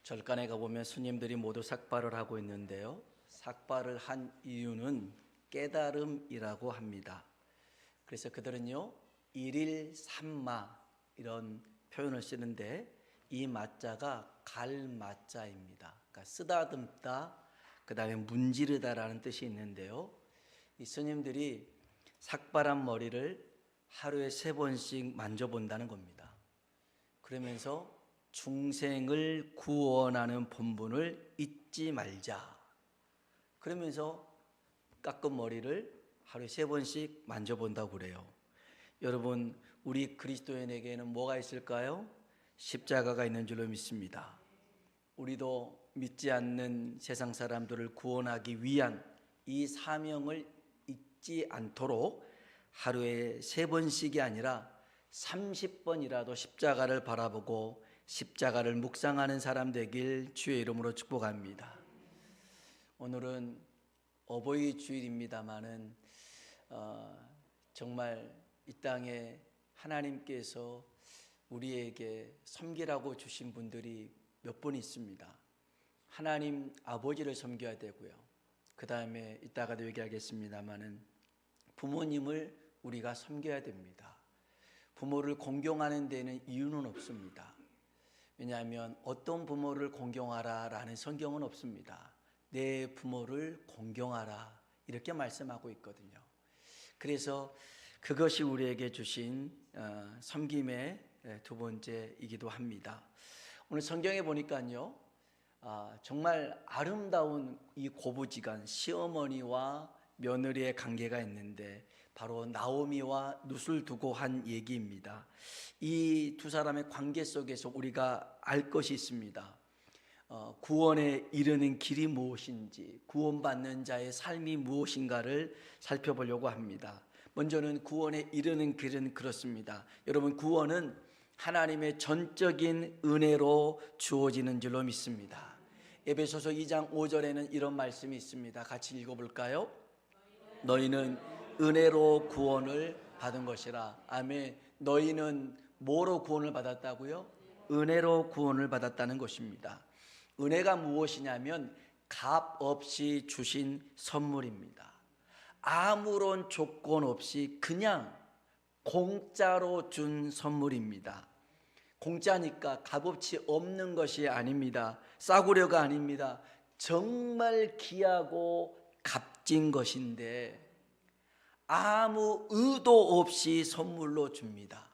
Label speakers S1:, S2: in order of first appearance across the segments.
S1: 절간에 가보면 스님들이 모두 삭발을 하고 있는데요, 삭발을 한 이유는 깨달음이라고 합니다. 그래서 그들은요, 일일 삼마 이런 표현을 쓰는데, 이 마자가 갈마자입니다. 그러니까 쓰다듬다, 그 다음에 문지르다라는 뜻이 있는데요, 이 스님들이 삭발한 머리를 하루에 3번씩 만져본다는 겁니다. 그러면서 중생을 구원하는 본분을 잊지 말자, 그러면서 깎은 머리를 하루에 3번씩 만져본다고 그래요. 여러분, 우리 그리스도인에게는 뭐가 있을까요? 십자가가 있는 줄로 믿습니다. 우리도 믿지 않는 세상 사람들을 구원하기 위한 이 사명을 잊지 않도록 하루에 3번씩이 아니라 30번이라도 십자가를 바라보고 십자가를 묵상하는 사람 되길 주의 이름으로 축복합니다. 오늘은 어버이 주일입니다마는 정말 이 땅에 하나님께서 우리에게 섬기라고 주신 분들이 몇 분 있습니다. 하나님 아버지를 섬겨야 되고요, 그 다음에 이따가도 얘기하겠습니다마는 부모님을 우리가 섬겨야 됩니다. 부모를 공경하는 데는 이유는 없습니다. 왜냐하면 어떤 부모를 공경하라라는 성경은 없습니다. 내 부모를 공경하라 이렇게 말씀하고 있거든요. 그래서 그것이 우리에게 주신 섬김의 2번째이기도 합니다. 오늘 성경에 보니까요, 정말 아름다운 이 고부지간, 시어머니와 며느리의 관계가 있는데 바로 나오미와 룻을 두고 한 얘기입니다. 이 두 사람의 관계 속에서 우리가 알 것이 있습니다. 구원에 이르는 길이 무엇인지, 구원받는 자의 삶이 무엇인가를 살펴보려고 합니다. 먼저는 구원에 이르는 길은 그렇습니다. 여러분, 구원은 하나님의 전적인 은혜로 주어지는 줄로 믿습니다. 에베소서 2장 5절에는 이런 말씀이 있습니다. 같이 읽어볼까요? 너희는 은혜로 구원을 받은 것이라. 아멘. 너희는 뭐로 구원을 받았다고요? 은혜로 구원을 받았다는 것입니다. 은혜가 무엇이냐면 값 없이 주신 선물입니다. 아무런 조건 없이 그냥 공짜로 준 선물입니다. 공짜니까 값어치 없는 것이 아닙니다. 싸구려가 아닙니다. 정말 귀하고 값진 것인데 아무 의도 없이 선물로 줍니다.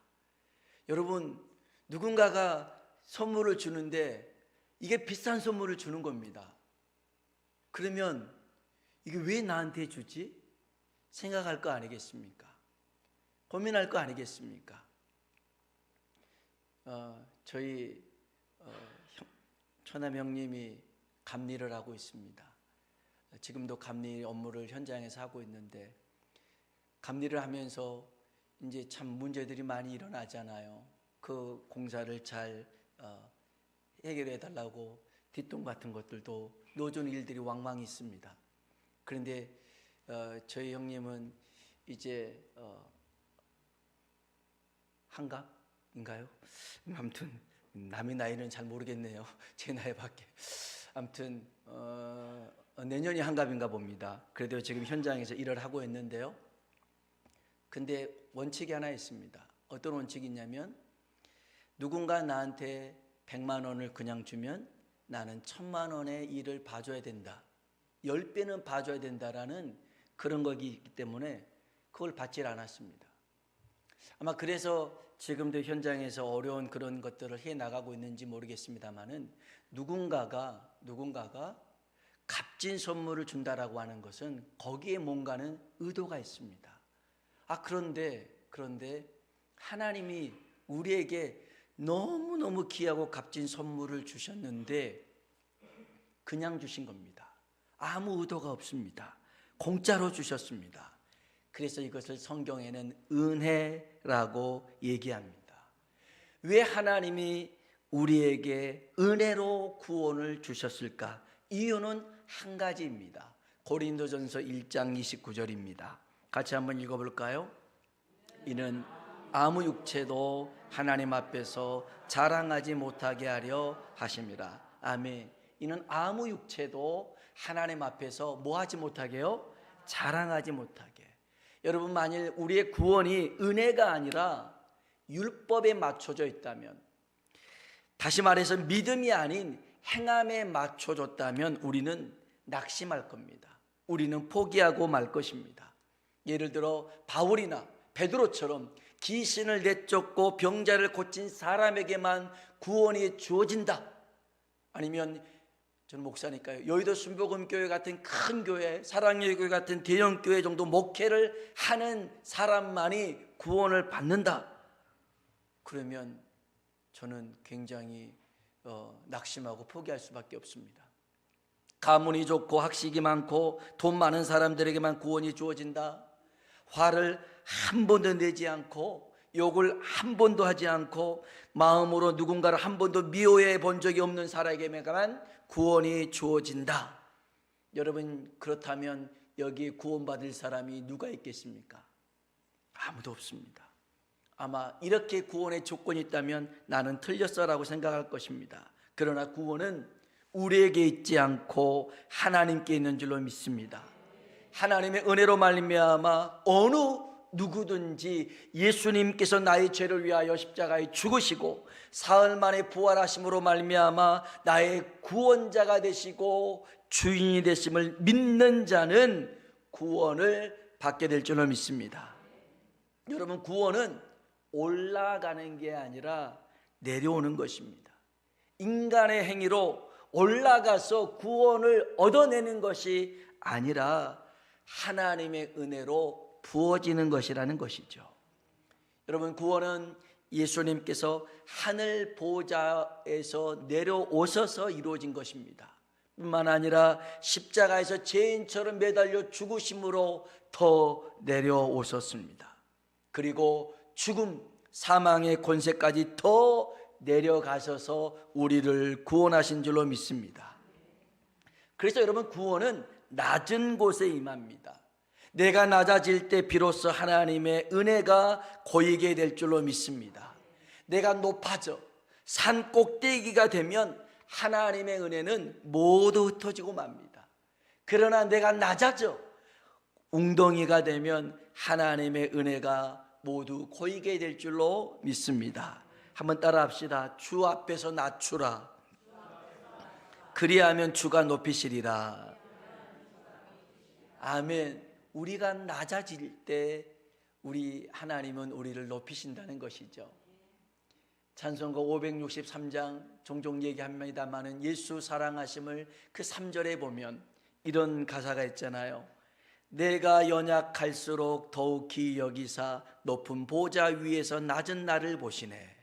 S1: 여러분, 누군가가 선물을 주는데 이게 비싼 선물을 주는 겁니다. 그러면 이게 왜 나한테 주지? 생각할 거 아니겠습니까? 고민할 거 아니겠습니까? 저희 처남 형님이 감리를 하고 있습니다. 지금도 감리 업무를 현장에서 하고 있는데, 감리를 하면서 이제 참 문제들이 많이 일어나잖아요. 그 공사를 잘 해결해 달라고 뒷돈 같은 것들도 넣어주는 일들이 왕왕 있습니다. 그런데 저희 형님은 이제 한갑인가요? 아무튼 남의 나이는 잘 모르겠네요. 제 나이밖에. 아무튼 내년이 한갑인가 봅니다. 그래도 지금 현장에서 일을 하고 있는데요, 근데 원칙이 하나 있습니다. 어떤 원칙이 있냐면, 누군가 나한테 100만 원을 그냥 주면 나는 1000만 원의 일을 봐줘야 된다, 10배는 봐줘야 된다라는 그런 거기 때문에 그걸 받질 않았습니다. 아마 그래서 지금도 현장에서 어려운 그런 것들을 해나가고 있는지 모르겠습니다만은, 누군가가 값진 선물을 준다라고 하는 것은 거기에 뭔가는 의도가 있습니다. 그런데 하나님이 우리에게 너무너무 귀하고 값진 선물을 주셨는데 그냥 주신 겁니다. 아무 의도가 없습니다. 공짜로 주셨습니다. 그래서 이것을 성경에는 은혜라고 얘기합니다. 왜 하나님이 우리에게 은혜로 구원을 주셨을까? 이유는 한 가지입니다. 고린도전서 1장 29절입니다. 같이 한번 읽어볼까요? 이는 아무 육체도 하나님 앞에서 자랑하지 못하게 하려 하심이라. 아멘. 이는 아무 육체도 하나님 앞에서 뭐 하지 못하게요? 자랑하지 못하게. 여러분, 만일 우리의 구원이 은혜가 아니라 율법에 맞춰져 있다면, 다시 말해서 믿음이 아닌 행함에 맞춰졌다면 우리는 낙심할 겁니다. 우리는 포기하고 말 것입니다. 예를 들어 바울이나 베드로처럼 귀신을 내쫓고 병자를 고친 사람에게만 구원이 주어진다, 아니면 저는 목사니까요, 여의도 순복음교회 같은 큰 교회, 사랑의 교회 같은 대형 교회 정도 목회를 하는 사람만이 구원을 받는다, 그러면 저는 굉장히 낙심하고 포기할 수밖에 없습니다. 가문이 좋고 학식이 많고 돈 많은 사람들에게만 구원이 주어진다, 화를 한 번도 내지 않고 욕을 한 번도 하지 않고 마음으로 누군가를 한 번도 미워해 본 적이 없는 사람에게만 구원이 주어진다. 여러분, 그렇다면 여기 구원받을 사람이 누가 있겠습니까? 아무도 없습니다. 아마 이렇게 구원의 조건이 있다면 나는 틀렸어라고 생각할 것입니다. 그러나 구원은 우리에게 있지 않고 하나님께 있는 줄로 믿습니다. 하나님의 은혜로 말미암아 어느 누구든지 예수님께서 나의 죄를 위하여 십자가에 죽으시고 사흘 만에 부활하심으로 말미암아 나의 구원자가 되시고 주인이 되심을 믿는 자는 구원을 받게 될 줄로 믿습니다. 여러분, 구원은 올라가는 게 아니라 내려오는 것입니다. 인간의 행위로 올라가서 구원을 얻어내는 것이 아니라 하나님의 은혜로 부어지는 것이라는 것이죠. 여러분, 구원은 예수님께서 하늘 보좌에서 내려오셔서 이루어진 것입니다. 뿐만 아니라 십자가에서 죄인처럼 매달려 죽으심으로 더 내려오셨습니다. 그리고 죽음, 사망의 권세까지 더 내려가셔서 우리를 구원하신 줄로 믿습니다. 그래서 여러분, 구원은 낮은 곳에 임합니다. 내가 낮아질 때 비로소 하나님의 은혜가 고이게 될 줄로 믿습니다. 내가 높아져 산 꼭대기가 되면 하나님의 은혜는 모두 흩어지고 맙니다. 그러나 내가 낮아져 웅덩이가 되면 하나님의 은혜가 모두 고이게 될 줄로 믿습니다. 한번 따라 합시다. 주 앞에서 낮추라. 그리하면 주가 높이시리라. 아멘. 우리가 낮아질 때 우리 하나님은 우리를 높이신다는 것이죠. 찬송가 563장 종종 얘기합니다마는 예수 사랑하심을 그 3절에 보면 이런 가사가 있잖아요. 내가 연약할수록 더욱이 여기사 높은 보좌 위에서 낮은 나를 보시네.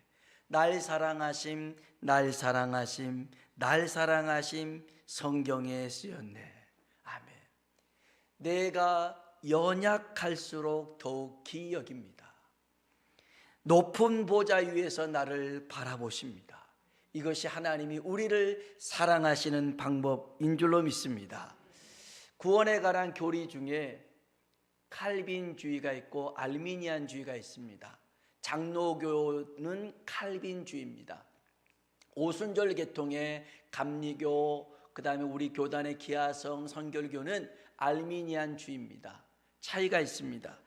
S1: 날 사랑하심, 날 사랑하심, 날 사랑하심 성경에 쓰였네. 아멘. 내가 연약할수록 더욱이 여깁니다. 높은 보좌 위에서 나를 바라보십니다. 이것이 하나님이 우리를 사랑하시는 방법인 줄로 믿습니다. 구원에 관한 교리 중에 칼빈주의가 있고 알미니안주의가 있습니다. 장로교는 칼빈주의입니다. 오순절 계통의 감리교, 그 다음에 우리 교단의 기하성 선결교는 알미니안주의입니다. 차이가 있습니다.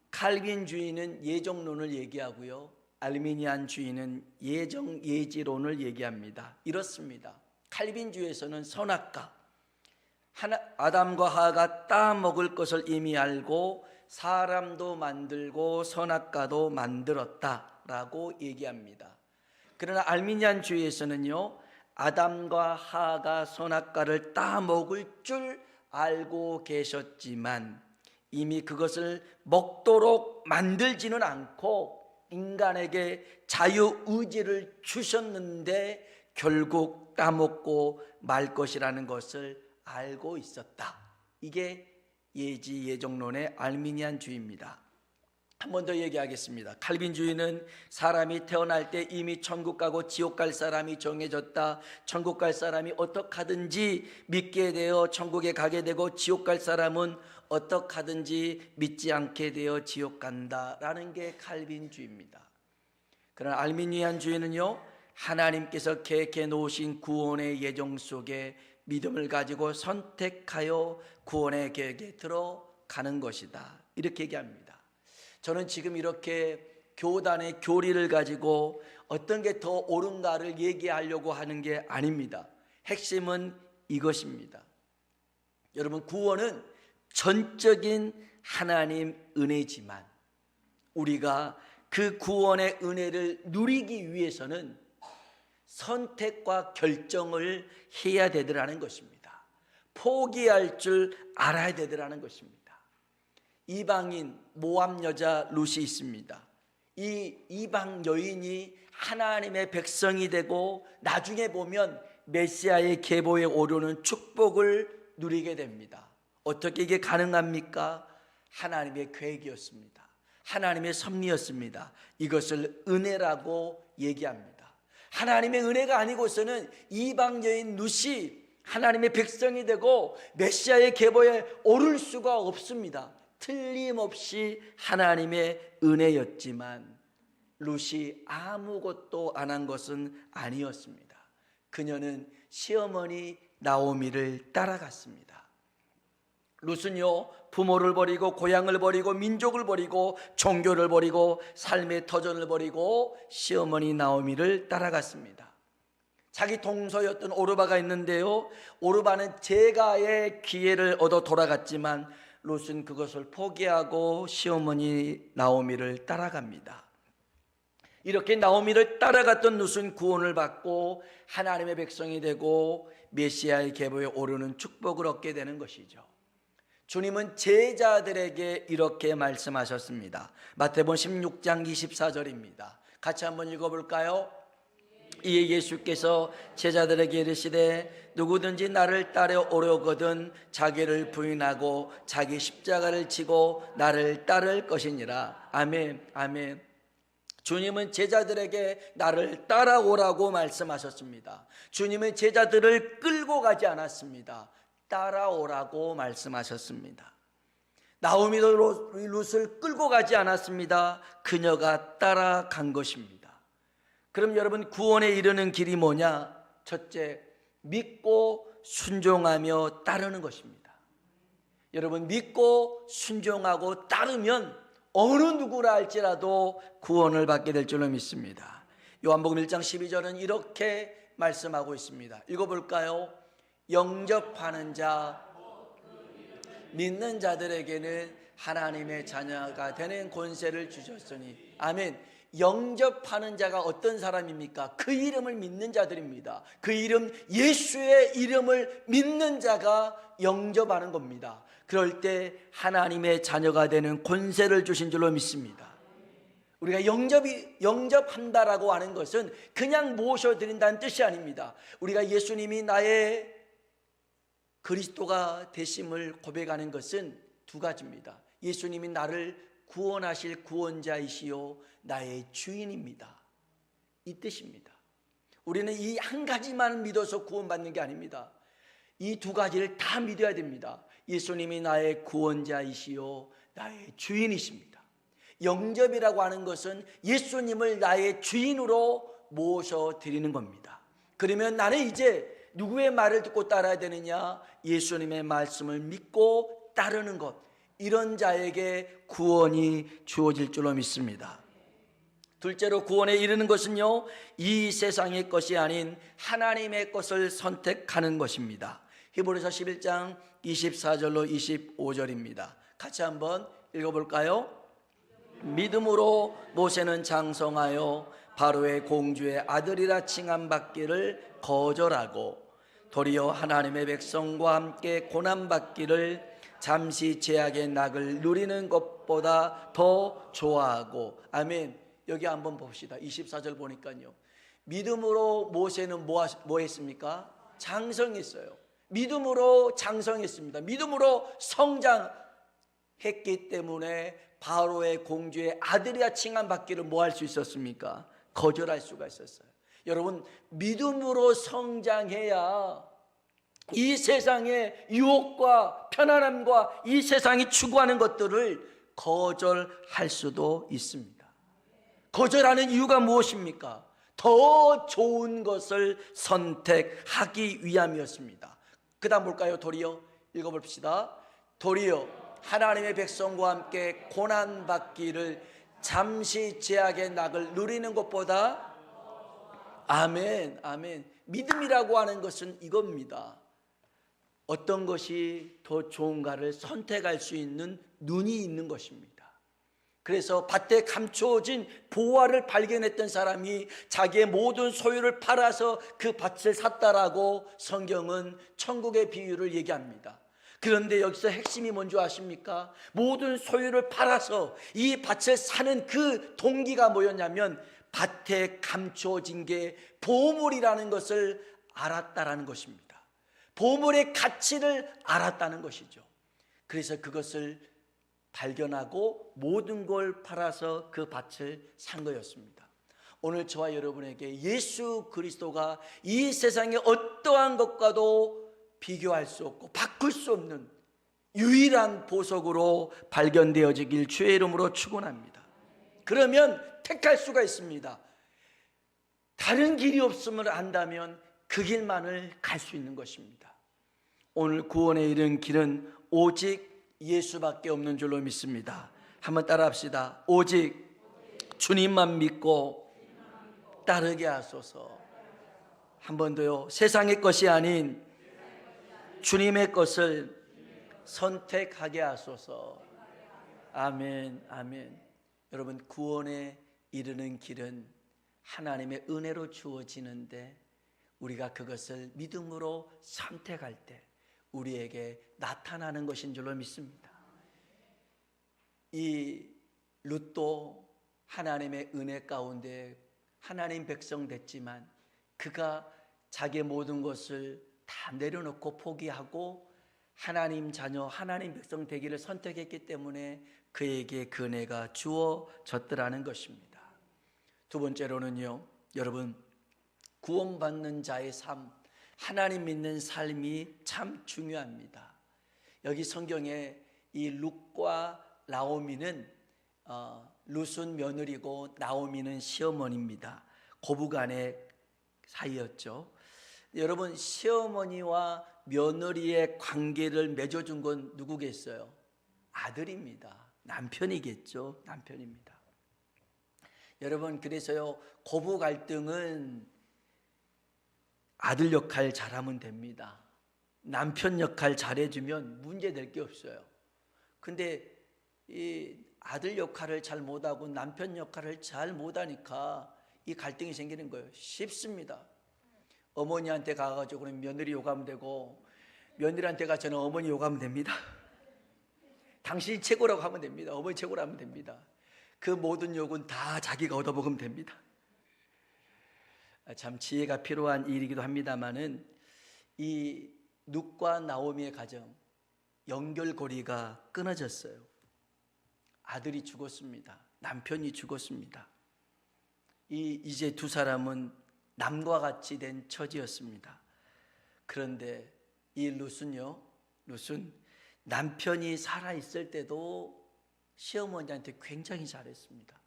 S1: 칼빈주의는 예정론을 얘기하고요, 알미니안주의는 예지론을 얘기합니다. 이렇습니다. 칼빈주의에서는 선악과, 아담과 하와가 따먹을 것을 이미 알고 사람도 만들고 선악과도 만들었다라고 얘기합니다. 그러나 알미니안주의에서는요, 아담과 하와가 선악과를 따먹을 줄 알고 계셨지만 이미 그것을 먹도록 만들지는 않고 인간에게 자유의지를 주셨는데 결국 따먹고 말 것이라는 것을 알고 있었다. 이게 예정론의 알미니안주의입니다. 한 번 더 얘기하겠습니다. 칼빈주의는 사람이 태어날 때 이미 천국 가고 지옥 갈 사람이 정해졌다. 천국 갈 사람이 어떻게 하든지 믿게 되어 천국에 가게 되고, 지옥 갈 사람은 어떻게 하든지 믿지 않게 되어 지옥 간다라는 게 칼빈주의입니다. 그러나 알미니안주의는요, 하나님께서 계획해 놓으신 구원의 예정 속에 믿음을 가지고 선택하여 구원의 계획에 들어가는 것이다, 이렇게 얘기합니다. 저는 지금 이렇게 교단의 교리를 가지고 어떤 게 더 옳은가를 얘기하려고 하는 게 아닙니다. 핵심은 이것입니다. 여러분, 구원은 전적인 하나님 은혜지만 우리가 그 구원의 은혜를 누리기 위해서는 선택과 결정을 해야 되더라는 것입니다. 포기할 줄 알아야 되더라는 것입니다. 이방인 모압 여자 룻이 있습니다. 이 이방 여인이 하나님의 백성이 되고 나중에 보면 메시아의 계보에 오르는 축복을 누리게 됩니다. 어떻게 이게 가능합니까? 하나님의 계획이었습니다. 하나님의 섭리였습니다. 이것을 은혜라고 얘기합니다. 하나님의 은혜가 아니고서는 이방 여인 룻이 하나님의 백성이 되고 메시아의 계보에 오를 수가 없습니다. 틀림없이 하나님의 은혜였지만 룻이 아무것도 안 한 것은 아니었습니다. 그녀는 시어머니 나오미를 따라갔습니다. 룻은요, 부모를 버리고 고향을 버리고 민족을 버리고 종교를 버리고 삶의 터전을 버리고 시어머니 나오미를 따라갔습니다. 자기 동서였던 오르바가 있는데요, 오르바는 제가의 기회를 얻어 돌아갔지만 룻은 그것을 포기하고 시어머니 나오미를 따라갑니다. 이렇게 나오미를 따라갔던 룻은 구원을 받고 하나님의 백성이 되고 메시아의 계보에 오르는 축복을 얻게 되는 것이죠. 주님은 제자들에게 이렇게 말씀하셨습니다. 마태복음 16장 24절입니다. 같이 한번 읽어볼까요? 이에 예수께서 제자들에게 이르시되 누구든지 나를 따라오려거든 자기를 부인하고 자기 십자가를 지고 나를 따를 것이니라. 아멘, 아멘. 주님은 제자들에게 나를 따라오라고 말씀하셨습니다. 주님은 제자들을 끌고 가지 않았습니다. 따라오라고 말씀하셨습니다. 나오미도 룻을 끌고 가지 않았습니다. 그녀가 따라간 것입니다. 그럼 여러분, 구원에 이르는 길이 뭐냐? 첫째, 믿고 순종하며 따르는 것입니다. 여러분, 믿고 순종하고 따르면 어느 누구라 할지라도 구원을 받게 될 줄로 믿습니다. 요한복음 1장 12절은 이렇게 말씀하고 있습니다. 읽어볼까요? 영접하는 자, 믿는 자들에게는 하나님의 자녀가 되는 권세를 주셨으니. 아멘. 영접하는 자가 어떤 사람입니까? 그 이름을 믿는 자들입니다. 그 이름, 예수의 이름을 믿는 자가 영접하는 겁니다. 그럴 때 하나님의 자녀가 되는 권세를 주신 줄로 믿습니다. 우리가 영접한다라고 하는 것은 그냥 모셔드린다는 뜻이 아닙니다. 우리가 예수님이 나의 그리스도가 되심을 고백하는 것은 두 가지입니다. 예수님이 나를 구원하실 구원자이시요 나의 주인입니다, 이 뜻입니다. 우리는 이 한 가지만 믿어서 구원받는 게 아닙니다. 이 두 가지를 다 믿어야 됩니다. 예수님이 나의 구원자이시요 나의 주인이십니다. 영접이라고 하는 것은 예수님을 나의 주인으로 모셔드리는 겁니다. 그러면 나는 이제 누구의 말을 듣고 따라야 되느냐? 예수님의 말씀을 믿고 따르는 것, 이런 자에게 구원이 주어질 줄로 믿습니다. 둘째로, 구원에 이르는 것은요, 이 세상의 것이 아닌 하나님의 것을 선택하는 것입니다. 히브리서 11장 24절로 25절입니다. 같이 한번 읽어볼까요? 믿음으로 모세는 장성하여 바로의 공주의 아들이라 칭함받기를 거절하고 도리어 하나님의 백성과 함께 고난받기를 잠시 죄악의 낙을 누리는 것보다 더 좋아하고. 아멘. 여기 한번 봅시다. 24절 보니까요, 믿음으로 모세는 뭐 했습니까? 장성했어요. 믿음으로 장성했습니다. 믿음으로 했기 때문에 바로의 공주의 아들이야 칭함받기를 뭐 할 수 있었습니까? 거절할 수가 있었어요. 여러분, 믿음으로 성장해야 이 세상의 유혹과 편안함과 이 세상이 추구하는 것들을 거절할 수도 있습니다. 거절하는 이유가 무엇입니까? 더 좋은 것을 선택하기 위함이었습니다. 그 다음 볼까요? 도리어 읽어봅시다. 도리어 하나님의 백성과 함께 고난받기를 잠시 죄악의 낙을 누리는 것보다, 아멘, 아멘. 믿음이라고 하는 것은 이겁니다. 어떤 것이 더 좋은가를 선택할 수 있는 눈이 있는 것입니다. 그래서 밭에 감추어진 보화를 발견했던 사람이 자기의 모든 소유를 팔아서 그 밭을 샀다라고 성경은 천국의 비유를 얘기합니다. 그런데 여기서 핵심이 뭔지 아십니까? 모든 소유를 팔아서 이 밭을 사는 그 동기가 뭐였냐면 밭에 감추어진 게 보물이라는 것을 알았다라는 것입니다. 보물의 가치를 알았다는 것이죠. 그래서 그것을 발견하고 모든 걸 팔아서 그 밭을 산 거였습니다. 오늘 저와 여러분에게 예수 그리스도가 이 세상의 어떠한 것과도 비교할 수 없고 바꿀 수 없는 유일한 보석으로 발견되어지길 주의 이름으로 축원합니다. 그러면 택할 수가 있습니다. 다른 길이 없음을 안다면 그 길만을 갈 수 있는 것입니다. 오늘 구원에 이른 길은 오직 예수밖에 없는 줄로 믿습니다. 한번 따라 합시다. 오직 주님만 믿고 따르게 하소서. 한 번 더요. 세상의 것이 아닌 주님의 것을 선택하게 하소서. 아멘, 아멘. 여러분, 구원에 이르는 길은 하나님의 은혜로 주어지는데 우리가 그것을 믿음으로 선택할 때 우리에게 나타나는 것인 줄로 믿습니다. 이 룻도 하나님의 은혜 가운데 하나님 백성 됐지만 그가 자기의 모든 것을 다 내려놓고 포기하고 하나님 자녀, 하나님 백성 되기를 선택했기 때문에 그에게 그 은혜가 주어졌더라는 것입니다. 두 번째로는요, 여러분, 구원받는 자의 삶, 하나님 믿는 삶이 참 중요합니다. 여기 성경에 이 룻과 나오미는 룻은 며느리고 나오미는 시어머니입니다. 고부간의 사이였죠. 여러분, 시어머니와 며느리의 관계를 맺어준 건 누구겠어요? 아들입니다. 남편이겠죠. 남편입니다. 여러분, 그래서요, 고부 갈등은 아들 역할 잘하면 됩니다. 남편 역할 잘해주면 문제될 게 없어요. 근데 이 아들 역할을 잘 못하고 남편 역할을 잘 못하니까 이 갈등이 생기는 거예요. 쉽습니다. 어머니한테 가가지고 그럼 며느리 욕하면 되고, 며느리한테 가서는 어머니 욕하면 됩니다. 당신이 최고라고 하면 됩니다. 어머니 최고라고 하면 됩니다. 그 모든 욕은 다 자기가 얻어먹으면 됩니다. 참 지혜가 필요한 일이기도 합니다만은 이 룻과 나오미의 가정 연결고리가 끊어졌어요. 아들이 죽었습니다. 남편이 죽었습니다. 이제 두 사람은 남과 같이 된 처지였습니다. 그런데 이 룻은 남편이 살아있을 때도 시어머니한테 굉장히 잘했습니다.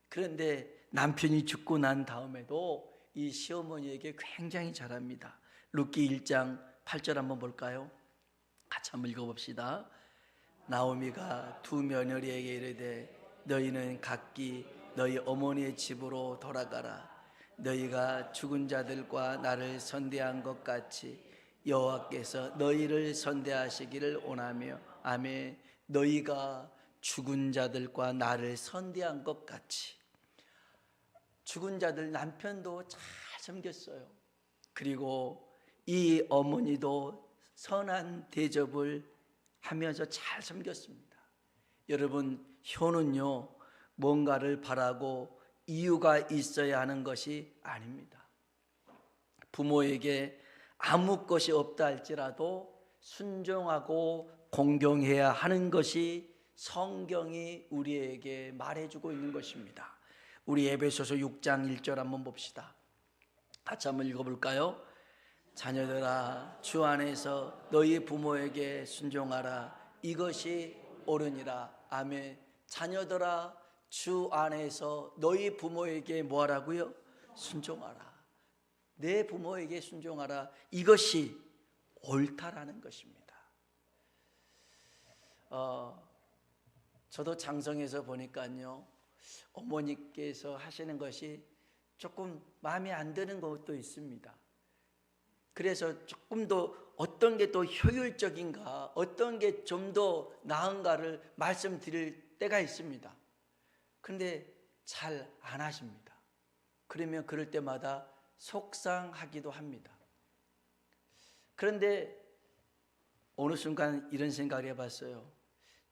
S1: 그런데 남편이 죽고 난 다음에도 이 시어머니에게 굉장히 잘합니다. 룻기 1장 8절 한번 볼까요? 같이 한번 읽어봅시다. 나오미가 두 며느리에게 이르되 너희는 각기 너희 어머니의 집으로 돌아가라. 너희가 죽은 자들과 나를 선대한 것 같이 여호와께서 너희를 선대하시기를 원하며, 아멘. 너희가 죽은 자들과 나를 선대한 것 같이. 죽은 자들 남편도 잘 섬겼어요. 그리고 이 어머니도 선한 대접을 하면서 잘 섬겼습니다. 여러분, 효는요, 뭔가를 바라고 이유가 있어야 하는 것이 아닙니다. 부모에게 아무 것이 없다 할지라도 순종하고 공경해야 하는 것이 성경이 우리에게 말해주고 있는 것입니다. 우리 에베소서 6장 1절 한번 봅시다. 같이 한번 읽어볼까요? 자녀들아 주 안에서 너희 부모에게 순종하라. 이것이 옳으니라. 아멘. 자녀들아 주 안에서 너희 부모에게 뭐하라고요? 순종하라. 내 부모에게 순종하라. 이것이 옳다라는 것입니다. 저도 장성에서 보니까요, 어머니께서 하시는 것이 조금 마음에 안 드는 것도 있습니다. 그래서 조금 더 어떤 게 더 효율적인가, 어떤 게 좀 더 나은가를 말씀드릴 때가 있습니다. 그런데 잘 안 하십니다. 그러면 그럴 때마다 속상하기도 합니다. 그런데 어느 순간 이런 생각을 해봤어요.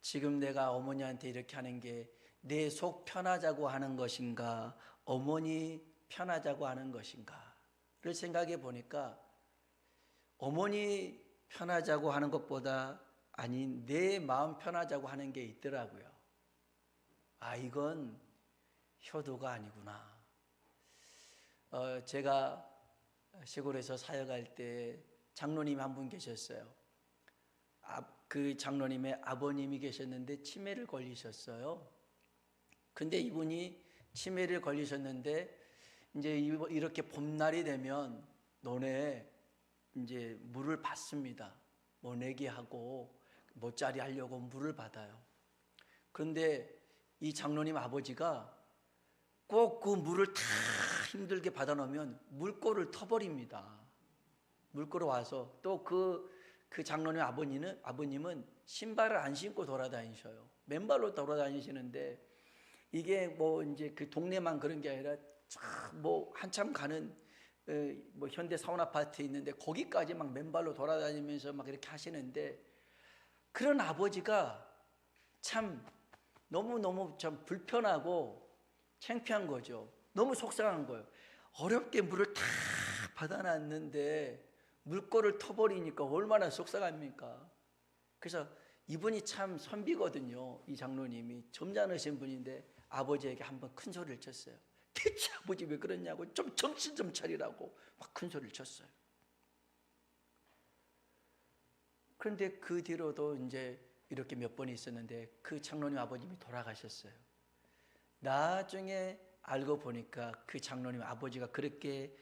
S1: 지금 내가 어머니한테 이렇게 하는 게 내 속 편하자고 하는 것인가, 어머니 편하자고 하는 것인가를 생각해 보니까 어머니 편하자고 하는 것보다 아닌 내 마음 편하자고 하는 게 있더라고요. 아, 이건 효도가 아니구나. 제가 시골에서 사역할 때 장로님 한 분 계셨어요. 그 장로님의 아버님이 계셨는데 치매를 걸리셨어요. 근데 이분이 치매를 걸리셨는데 이제 이렇게 봄날이 되면 논에 이제 물을 받습니다. 뭐 내기하고 모짜리 하려고 물을 받아요. 그런데 이 장로님 아버지가 꼭 그 물을 다 힘들게 받아 놓으면 물꼬를 터버립니다. 물꼬로 와서 또 그 장로님 아버님은 신발을 안 신고 돌아다니셔요. 맨발로 돌아다니시는데 이게 뭐 이제 그 동네만 그런 게 아니라 뭐 한참 가는 뭐 현대 사원 아파트 있는데 거기까지 막 맨발로 돌아다니면서 막 이렇게 하시는데 그런 아버지가 참 너무너무 참 불편하고 창피한 거죠. 너무 속상한 거예요. 어렵게 물을 다 받아놨는데 물꼬를 터버리니까 얼마나 속상합니까? 그래서 이분이 참 선비거든요. 이 장로님이 점잖으신 분인데 아버지에게 한번 큰 소리를 쳤어요. 대체 아버지 왜 그러냐고, 좀 정신 좀 차리라고 막 큰 소리를 쳤어요. 그런데 그 뒤로도 이제 이렇게 몇 번 있었는데 그 장로님 아버님이 돌아가셨어요. 나중에 알고 보니까 그 장로님 아버지가 그렇게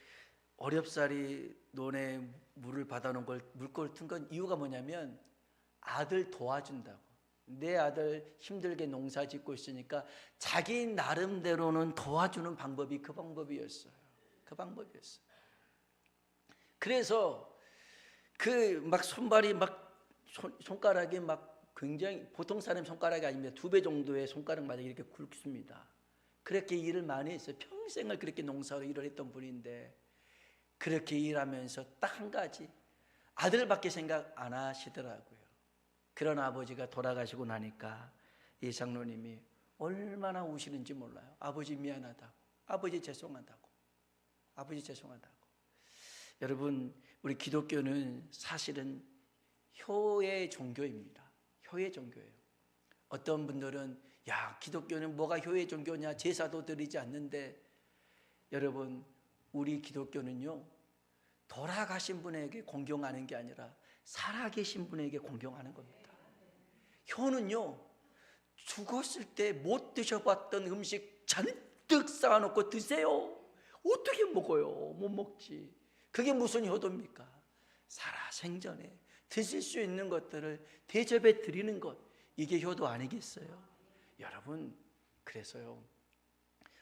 S1: 어렵사리 논에 물을 받아놓은 걸 물꼬를 튼 건 이유가 뭐냐면 아들 도와준다고. 내 아들 힘들게 농사 짓고 있으니까 자기 나름대로는 도와주는 방법이 그 방법이었어요. 그 방법이었어요. 그래서 그 막 손발이 막 손가락이 막 굉장히 보통 사람 손가락이 아닙니다. 2배 정도의 손가락마다 이렇게 굵습니다. 그렇게 일을 많이 했어요. 평생을 그렇게 농사로 일을 했던 분인데 그렇게 일하면서 딱 한 가지 아들밖에 생각 안 하시더라고요. 그런 아버지가 돌아가시고 나니까 이 장로님이 얼마나 우시는지 몰라요. 아버지 미안하다고, 아버지 죄송하다고, 아버지 죄송하다고. 여러분, 우리 기독교는 사실은 효의 종교입니다. 효의 종교예요. 어떤 분들은 야, 기독교는 뭐가 효의 종교냐, 제사도 드리지 않는데, 여러분, 우리 기독교는요 돌아가신 분에게 공경하는 게 아니라 살아계신 분에게 공경하는 겁니다. 효는요 죽었을 때 못 드셔봤던 음식 잔뜩 쌓아놓고 드세요. 어떻게 먹어요? 못 먹지. 그게 무슨 효도입니까? 살아생전에 드실 수 있는 것들을 대접해 드리는 것, 이게 효도 아니겠어요? 여러분, 그래서요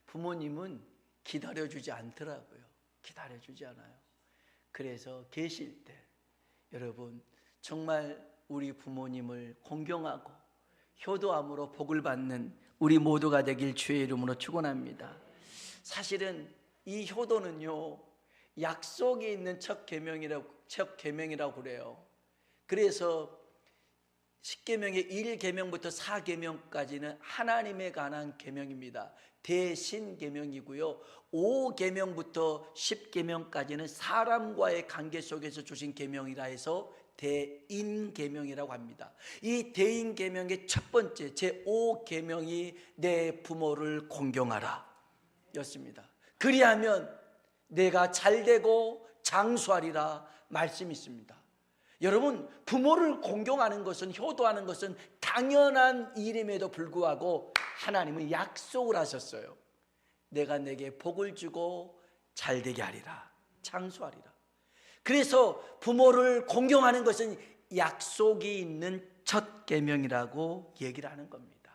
S1: 부모님은 기다려주지 않더라고요. 기다려주지 않아요. 그래서 계실 때 여러분 정말 우리 부모님을 공경하고 효도함으로 복을 받는 우리 모두가 되길 주의 이름으로 축원합니다. 사실은 이 효도는요 약속이 있는 첫 계명이라고 그래요. 그래서 10계명의 1계명부터 4계명까지는 하나님에 관한 계명입니다. 대신계명이고요. 5계명부터 10계명까지는 사람과의 관계 속에서 주신 계명이라 해서 대인계명이라고 합니다. 이 대인계명의 첫 번째 제5계명이 내 부모를 공경하라 였습니다. 그리하면 내가 잘되고 장수하리라 말씀이 있습니다. 여러분, 부모를 공경하는 것은, 효도하는 것은 당연한 일임에도 불구하고 하나님은 약속을 하셨어요. 내가 내게 복을 주고 잘되게 하리라, 장수하리라. 그래서 부모를 공경하는 것은 약속이 있는 첫 계명이라고 얘기를 하는 겁니다.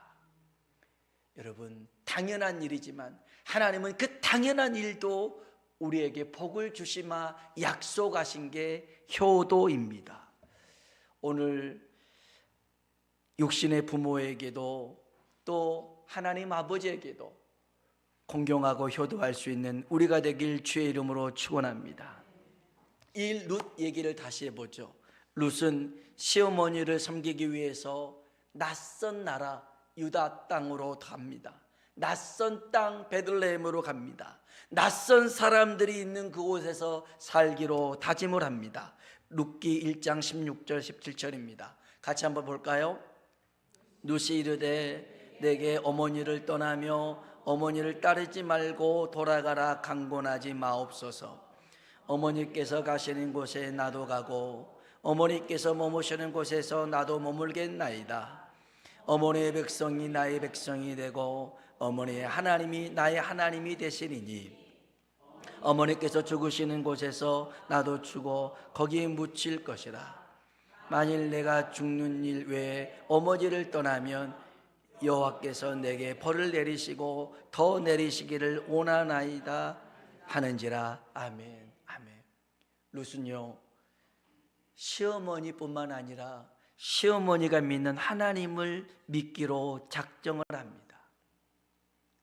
S1: 여러분, 당연한 일이지만 하나님은 그 당연한 일도 우리에게 복을 주시마 약속하신 게 효도입니다. 오늘 육신의 부모에게도 또 하나님 아버지에게도 공경하고 효도할 수 있는 우리가 되길 주의 이름으로 축원합니다. 이 룻 얘기를 다시 해보죠. 룻은 시어머니를 섬기기 위해서 낯선 나라 유다 땅으로 갑니다. 낯선 땅 베들레헴으로 갑니다. 낯선 사람들이 있는 그곳에서 살기로 다짐을 합니다. 룻기 1장 16절 17절입니다. 같이 한번 볼까요? 룻이 이르되 내게 어머니를 떠나며 어머니를 따르지 말고 돌아가라 강권하지 마옵소서. 어머니께서 가시는 곳에 나도 가고 어머니께서 머무시는 곳에서 나도 머물겠나이다. 어머니의 백성이 나의 백성이 되고 어머니의 하나님이 나의 하나님이 되시리니 어머니께서 죽으시는 곳에서 나도 죽어 거기에 묻힐 것이라. 만일 내가 죽는 일 외에 어머니를 떠나면 여호와께서 내게 벌을 내리시고 더 내리시기를 원하나이다 하는지라. 아멘. 아멘. 룻은요, 시어머니뿐만 아니라 시어머니가 믿는 하나님을 믿기로 작정을 합니다.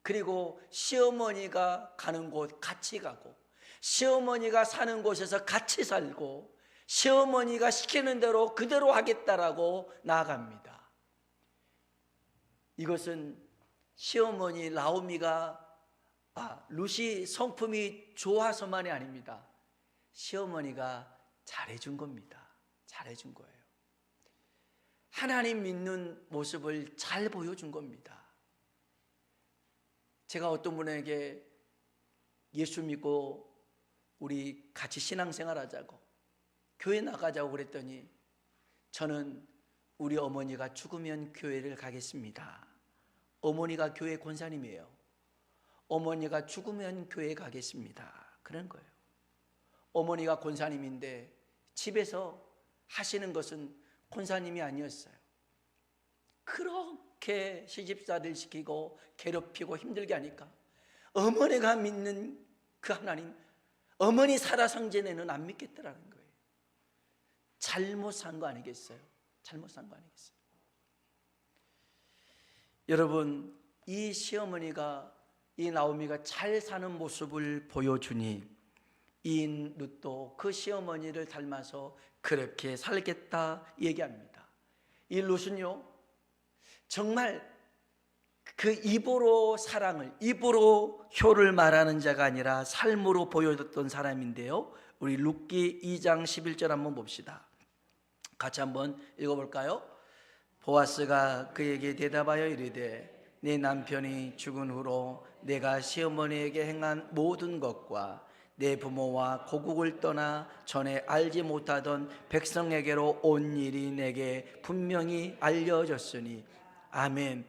S1: 그리고 시어머니가 가는 곳 같이 가고 시어머니가 사는 곳에서 같이 살고 시어머니가 시키는 대로 그대로 하겠다라고 나아갑니다. 이것은 시어머니 나오미가 룻이 성품이 좋아서만이 아닙니다. 시어머니가 잘해준 겁니다. 잘해준 거예요. 하나님 믿는 모습을 잘 보여준 겁니다. 제가 어떤 분에게 예수 믿고 우리 같이 신앙생활 하자고 교회 나가자고 그랬더니 저는 우리 어머니가 죽으면 교회를 가겠습니다. 어머니가 교회 권사님이에요. 어머니가 죽으면 교회 가겠습니다. 그런 거예요. 어머니가 권사님인데 집에서 하시는 것은 권사님이 아니었어요. 그렇게 시집살이를 시키고 괴롭히고 힘들게 하니까 어머니가 믿는 그 하나님, 어머니 살아상전에는 안 믿겠더라는 거예요. 잘못 산 거 아니겠어요? 잘못 산 거 아니겠어요? 여러분, 이 시어머니가, 이 나오미가 잘 사는 모습을 보여주니 이 룻도 그 시어머니를 닮아서 그렇게 살겠다 얘기합니다. 이 룻은요, 정말 그 입으로 사랑을, 입으로 효를 말하는 자가 아니라 삶으로 보여줬던 사람인데요, 우리 룻기 2장 11절 한번 봅시다. 같이 한번 읽어볼까요? 보아스가 그에게 대답하여 이르되 내 남편이 죽은 후로 내가 시어머니에게 행한 모든 것과 내 부모와 고국을 떠나 전에 알지 못하던 백성에게로 온 일이 내게 분명히 알려졌으니 아멘.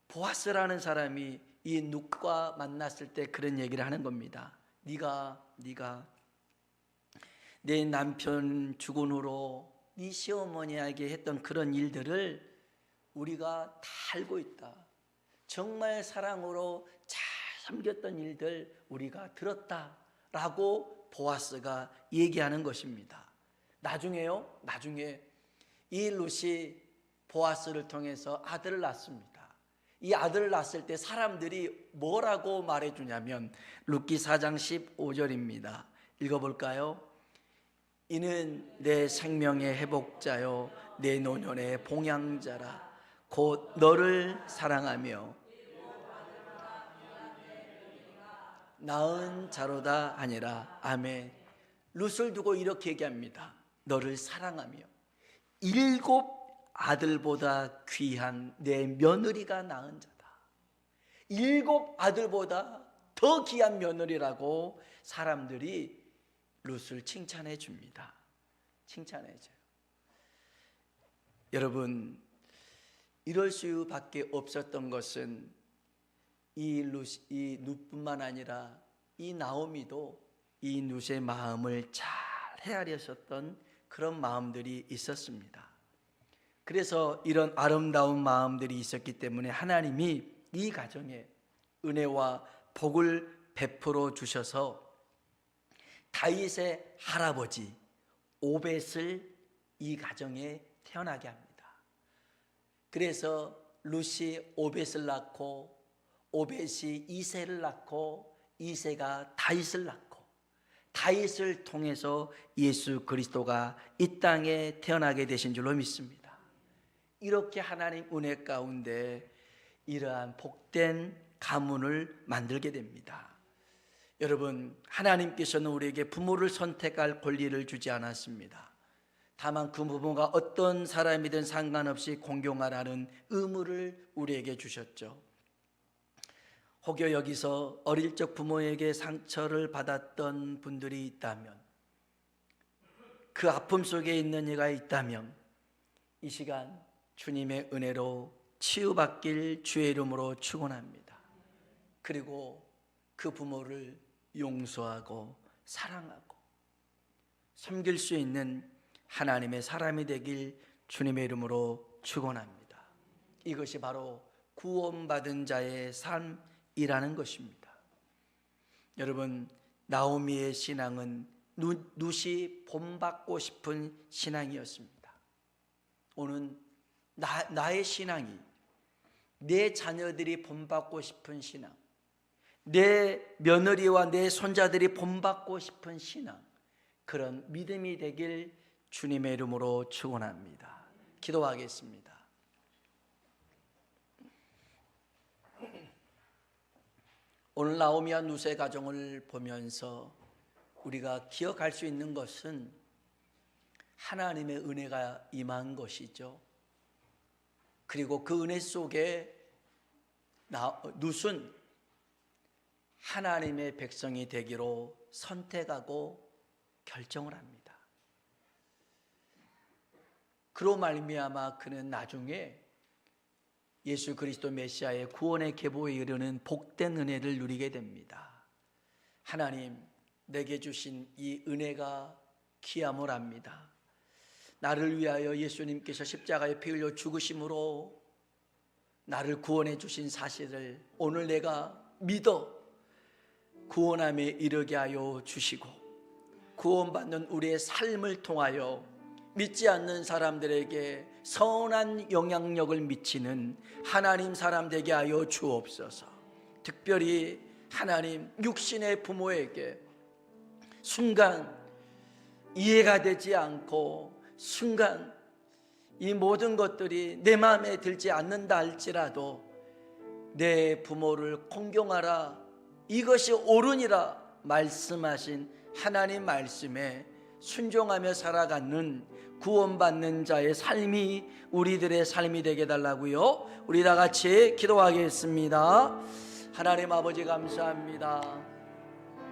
S1: 보아스라는 사람이 이 룻과 만났을 때 그런 얘기를 하는 겁니다. 네가 내 남편 죽은 후로 네 시어머니에게 했던 그런 일들을 우리가 다 알고 있다. 정말 사랑으로 잘 섬겼던 일들 우리가 들었다라고 보아스가 얘기하는 것입니다. 나중에 이 룻이 보아스를 통해서 아들을 낳습니다. 이 아들을 낳았을 때 사람들이 뭐라고 말해주냐면 룻기 4장 15절입니다. 읽어볼까요? 이는 내 생명의 회복자요 내 노년의 봉양자라. 곧 너를 사랑하며 낳은 자로다 하니라. 아멘. 룻을 두고 이렇게 얘기합니다. 너를 사랑하며 7 아들보다 귀한 내 며느리가 낳은 자다. 7 아들보다 더 귀한 며느리라고 사람들이 룻을 칭찬해 줍니다. 칭찬해 줘요. 여러분, 이럴 수밖에 없었던 것은 이 룻뿐만 아니라 이 나오미도 이 룻의 마음을 잘 헤아렸었던 그런 마음들이 있었습니다. 그래서 이런 아름다운 마음들이 있었기 때문에 하나님이 이 가정에 은혜와 복을 베풀어 주셔서 다윗의 할아버지 오벳을 이 가정에 태어나게 합니다. 그래서 룻이 오벳을 낳고 오벳이 이새를 낳고 이새가 다윗을 낳고 다윗을 통해서 예수 그리스도가 이 땅에 태어나게 되신 줄로 믿습니다. 이렇게 하나님 은혜 가운데 이러한 복된 가문을 만들게 됩니다. 여러분, 하나님께서는 우리에게 부모를 선택할 권리를 주지 않았습니다. 다만 그 부모가 어떤 사람이든 상관없이 공경하라는 의무를 우리에게 주셨죠. 혹여 여기서 어릴 적 부모에게 상처를 받았던 분들이 있다면, 그 아픔 속에 있는 이가 있다면 이 시간 주님의 은혜로 치유받길 주의 이름으로 축원합니다. 그리고 그 부모를 용서하고 사랑하고 섬길 수 있는 하나님의 사람이 되길 주님의 이름으로 축원합니다. 이것이 바로 구원받은 자의 삶이라는 것입니다. 여러분, 나오미의 신앙은 룻이 본받고 싶은 신앙이었습니다. 오늘 나의 신앙이, 내 자녀들이 본받고 싶은 신앙, 내 며느리와 내 손자들이 본받고 싶은 신앙, 그런 믿음이 되길 주님의 이름으로 축원합니다. 기도하겠습니다. 오늘 나오미와 룻의 가정을 보면서 우리가 기억할 수 있는 것은 하나님의 은혜가 임한 것이죠. 그리고 그 은혜 속에 룻은 하나님의 백성이 되기로 선택하고 결정을 합니다. 그로 말미암아 그는 나중에 예수 그리스도 메시아의 구원의 계보에 이르는 복된 은혜를 누리게 됩니다. 하나님, 내게 주신 이 은혜가 귀함을 압니다. 나를 위하여 예수님께서 십자가에 피 흘려 죽으심으로 나를 구원해 주신 사실을 오늘 내가 믿어 구원함에 이르게 하여 주시고, 구원받는 우리의 삶을 통하여 믿지 않는 사람들에게 선한 영향력을 미치는 하나님 사람 되게 하여 주옵소서. 특별히 하나님, 육신의 부모에게 순간 이해가 되지 않고 순간 이 모든 것들이 내 마음에 들지 않는다 할지라도 내 부모를 공경하라, 이것이 옳으니라 말씀하신 하나님 말씀에 순종하며 살아가는 구원받는 자의 삶이 우리들의 삶이 되게 달라고요. 우리 다 같이 기도하겠습니다. 하나님 아버지, 감사합니다.